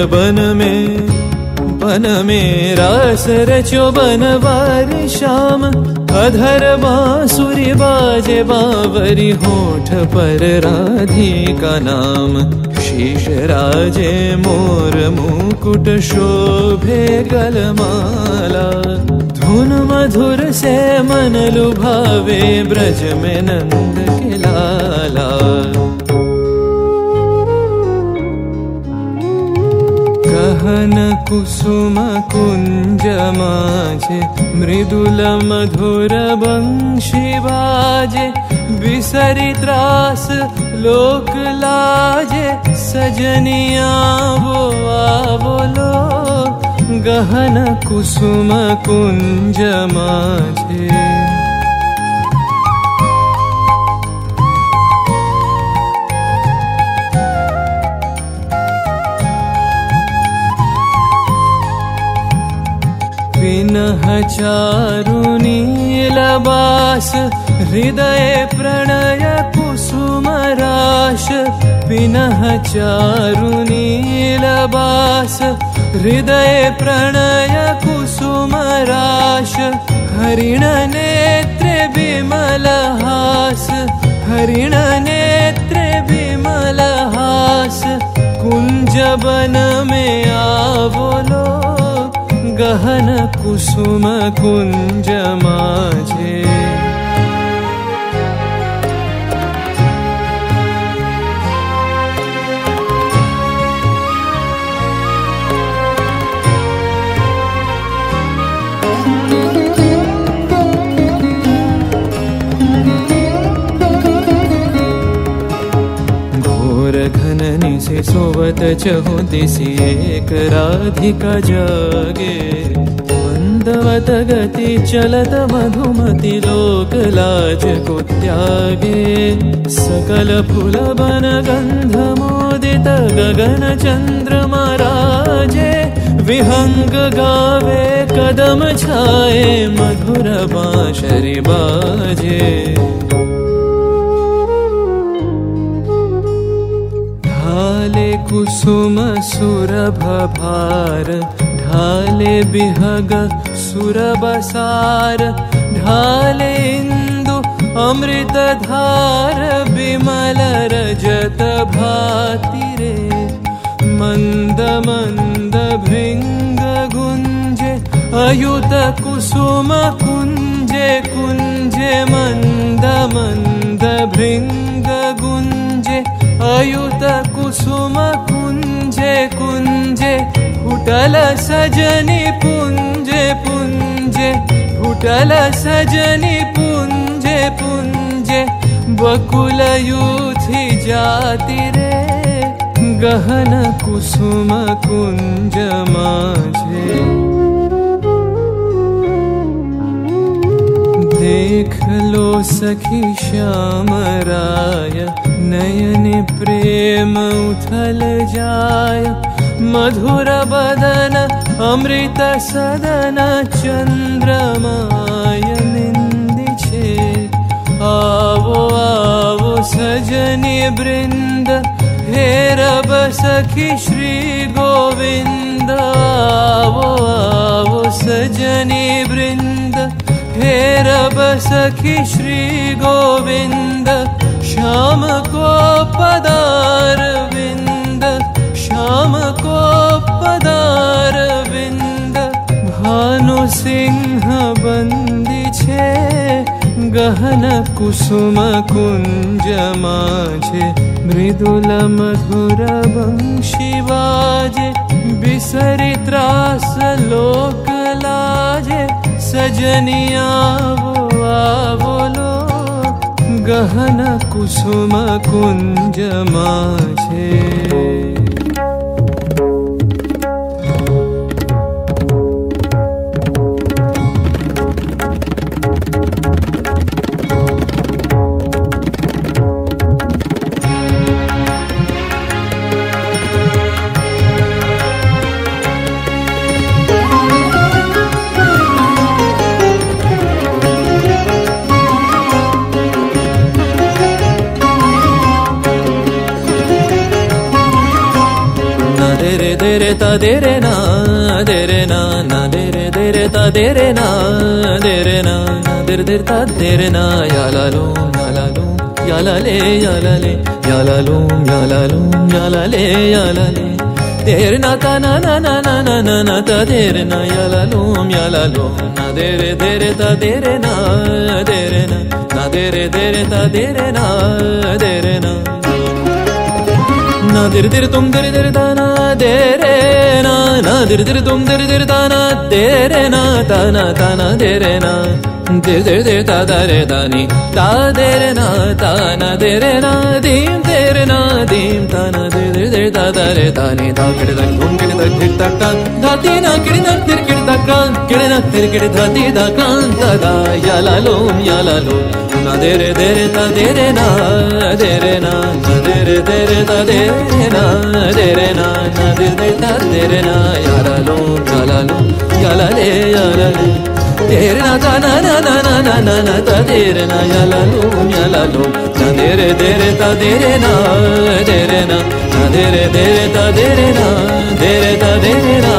बन में रास रचो बनवारी श्याम। अधर बांसुरी बाजे बावरी होठ पर राधिका नाम। शीश राजे मोर मुकुट शोभे गलमाला। धुन मधुर से मन लुभावे ब्रज में नंद के लाला। गहन कुसुम कुंज माझे मृदुल मधुर बंशी बाजे। बिसरी त्रास लोक लाजे सजनिया वो आवलो। गहन कुसुम कुंज माझे विनह चारु नीलबास। हृदय प्रणय कुसुम राश। विनह चारु नीलबास। हृदय प्रणय कुसुम राश। हरिण नेत्रे विमल हास। हरिण नेत्रे विमल हास। कुंज बन में आवलो। गहन कुसुम कुंज माझे घननी से सोवत चहु दिसी एक राधिका जागे। मंदवत गति चलत मधुमति लोक लाज को त्यागे। सकल फूल बन गंध मोदित गगन चंद्रमा राजे। विहंग गावे कदम छाए मधुर बांसुरी बाजे। ढाले कुसुम सुरभ भार। ढाले बिहग सुरबसार। ढाले इंदु अमृत धार। विमल रजत भाति रे। मंद मंद भृंग गुंजे। अयुत कुसुम कुंजे कुंजे। मंद मंद भृंग गुंजे। अयुत कुसुम कुंजे कुंजे। फुटल सजनी पुंजे पुंजे। फुटल सजनी पुंजे पुंजे। बकुल यूथी जाति रे। गहन कुसुम कुंज माझे देख लो सखी श्याम राय। नयन प्रेम उथल जाय। मधुर बदन अमृत सदन। चंद्रमाय निंदी छे। आवो आवो सजनी वृंद। हेरब सखी श्री गोविंद। आवो आवो सजनी वृंद। हेरब सखी श्री गोविंद। श्याम को पदार विंद। श्याम को पदार विंद। भानु सिंह बंदी छे। गहन कुसुम कुंज माझे। मृदुल मधुर बंशी बाजे। बिसरी त्रास लोक लाजे। सजनिया वो आवलो। गहन कुसुम कुंज माझे dere dere ta dere na na dere ta dere na dere dere ta dere na ya la lo ya la le ya la le ya la lo ya la le ya la le dere na ta na ta dere na ya la lo na dere ta dere na dere ta dere na na dir dir tum dir dir da na dere na dir dir tum dir dir da na dere na ta na dere na dir dir dir ta da re da ni ta dere na ta na dere na dim ta na dir dir dir ta da re da ni ta kid da tum kid da dir ta kan da ti na kid na tir kid da kan kid na tir kid da ti da kan ta da ya la lo na dere ta dere na dere dere ta dere na na dere ta dere na ya la lo ya la le dere na ta na ta dere na ya la lo na dere ta dere na na dere ta dere na dere ta dere na